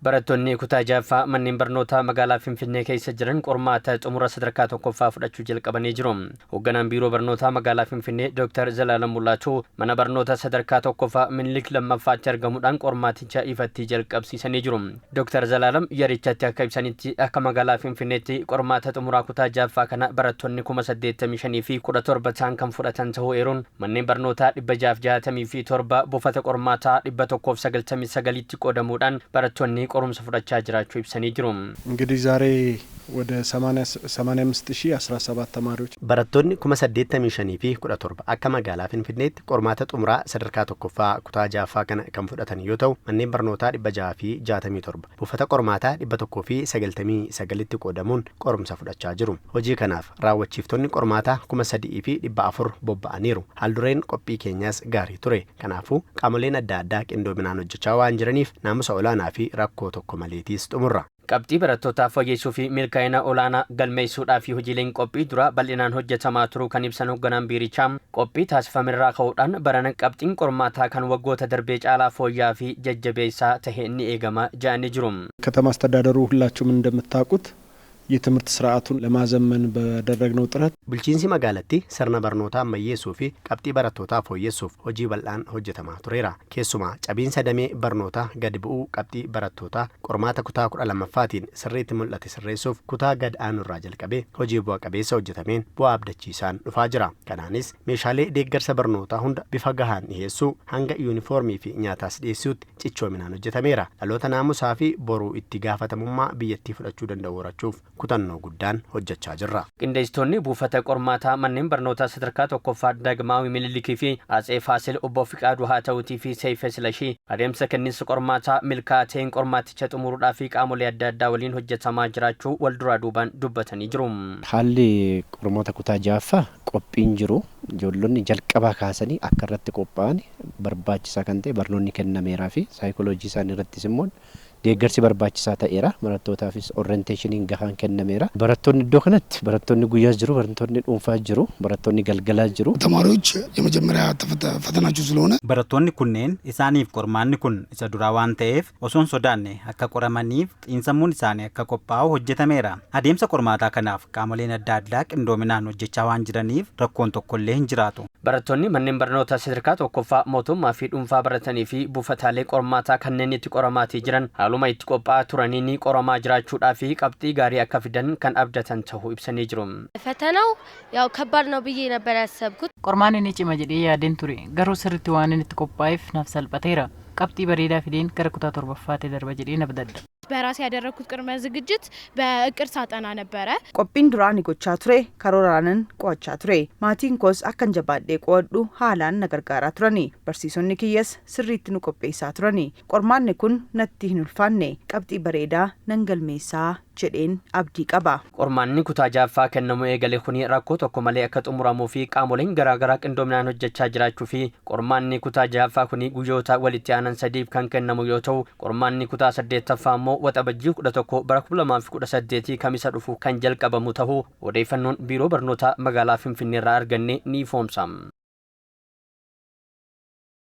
Barattoonni kutaa jaffaa manneen barnootaa magaalaa Finfinnee keessa jiran qormaata xumura sadarkaa tokkoffaa fudhachuu jalqabanii jiru. Hoogganaan biiroo barnootaa magaalaa Finfinnee Dr. Zalaalam Mul'atuu mana barnootaa sadarkaa tokkoffaa Minilik lammaffaatti argamuudhaan qormaaticha ifatti jalqabsiisanii jiru. Dr. Zalaalam yerichatti akka ibsanitti akka magaalaa Finfinneetti qormaata xumuraa kutaa jaffaa kana barattoonni 85,000 fi 17 ta'an kan fudhatan ta'uu eeruun manneen barnootaa 667 buufata qormaataa 199tti qoodamuudhaan barattoonni qorumsa fudhachaa jiraachuu ibsanii jiru. እንግዲህ ዛሬ ወደ 85,017 ተማሪዎች barattoonni 85,000 fi 17 akka magaalaa Finfinneetti qormaata xumuraa sadarkaa tokkoffaa kutaa jaffaa kana kan fudhatan yoo ta'u manneen barnootaa 667 buufata qormaataa 199tti qoodamuun qorumsa fudhachaa jiru. Hojii kanaaf raawwachiiftonni qormaataa 3,400 bobba'aniiru. Haaldureen qophii keenyaas gaarii ture. Kanaafuu qaamoleen adda addaa qindoominaan hojjechaa waan jiraniif naamusa olaanaa fi rakkoo tokko maleetiis xumurra. Qabxii barattootaaf fooyyessuu fi milkaa'ina olaanaa galmeessuudhaa fi hojiileen qophii dura bal'inaan hojjetamaa turuu kan ibsan hoogganaan biirichaa qophii taasifamerraa ka'uudhaan barana qabxiin qormaataa kan waggoota darbee caalaa fooyyaa fi jajjabeessaa ta'e ni eegama jedhanii jiru. ከተማ አስተዳደሩ ሁላችሁም እንደምታውቁት የትምህርት ስርዓቱን ለማዘመን በደረግነው ጥረት bulchiinsi magaalatti sirna barnootaa ammayyeessuu fi qabxii barattootaa fooyyessuuf hojii bal'aan hojjetamaa tureera. Keessumaa cabiinsa damee barnootaa gadi bu'uu qabxii barattootaa qormaata kutaa 12ffaatiin sirriitti mul'ate sirreessuuf kutaa gad aanurraa jalqabee hojii bu'a qabeessa hojjetameen bu'aa abdachiisaan dhufaa jira. Kanaanis meeshaalee deeggarsa barnootaa hunda bifa gahaan dhiyeessuu hanga yuunifoormii fi nyaataas dhiyeessuutti cichoominaan hojjetameera. Dhaloota naamusaa fi boruu itti gaafatamummaa biyyattii fudhachuu danda'u horachuuf kutannoo guddaan hojjechaa jirra. Qindeessitoonni buufata qormaataa manneen barnootaa sadarkaa tokkoffaa Daagmaawii Minilikii fi Atsee Faasil obbo Fiqaaduu haa ta'uutii fi Seeyfee Silashii adeemsa kenniinsa qormaataa milkaa'een qormaaticha xumuruudhaa fi qaamolee adda addaa waliin hojjetamaa jiraachuu wal duraa duubaan dubbatanii jiru. Haalli qormaata kutaa jaffaa qophiin jiru ijoollonni jalqabaa kaasanii akka irratti qophaa'an barbaachisaa kan ta'e barnoonni kennameeraa fi saayikooloojii isaanii irrattis immoo deeggarsi barbaachisaa ta'eera. Barattootaafis orienteeshiniin gahaan kennameera. Barattoonni iddoo kanatti barattoonni guyyaas jiru, barattoonni dhuunfaas jiru, barattoonni galgalaas jiru. ተማሪዎች የመጀመሪያ ፈተናቸው ስለሆነ barattoonni kunneen isaaniif qormaanni kun isa duraa waan ta'eef osoon sodaanne akka qoramaniif xiinsammuun isaanii akka qophaa'u hojjetameera. Adeemsa qormaataa kanaaf qaamoleen adda addaa qindoominaan hojjechaa waan jiraniif rakkoon tokkollee hin jiraatu. Barattoonni manneen barnootaa sadarkaa tokkoffaa mootummaa fi dhuunfaa baratanii fi buufataalee qormaataa kanneen itti qoramaatii jiran haaluma itti qophaa'aa turanii ni qoramaa jiraachuudhaa fi qabxii gaarii akka fidan kan abdatan ta'uu ibsanii jiru. ፈተናው ያው ከባድ ነው ብዬ ነበር ያሰብኩት። qormaan inni cima jedhee yaadeen ture garuu sirriitti waan inni itti qophaa'eef naaf salphateera. qabxii bareedaa fideen gara kutaa torbaffaatti darba jedhee nabdadda. በራሴ ያደረኩት ቅድመ ዝግጅት በእቅድ ሳጠና ነበረ። qophiin duraan gochaa ture karooraanan qo'achaa ture. maatiin koos akkan jabaadhee qo'adhu haalaan na gargaaraa turani. barsiisonni kiyyas sirriitti nu qopheessaa turani. qormaanni kun natti hin ulfaanne qabxii bareedaa nan galmeessaa jedheen abdii qaba. Qormaanni kutaa jaffaa kennamu eegale kuni rakkoo tokko malee akka xumuramuu fi qaamoleen garaagaraa qindoominaan hojjechaa jiraachuu fi qormaanni kutaa jaffaa kuni guyyoota walitti aanan sadiif kan kennamu yoo ta'u qormaanni kutaa 8ffaa immoo waxabajjii 11 bara 2018 kamisa dhufu kan jalqabamu ta'uu odeeffannoon biiroo barnootaa magaalaa Finfinneerraa arganne ni ifoomsa.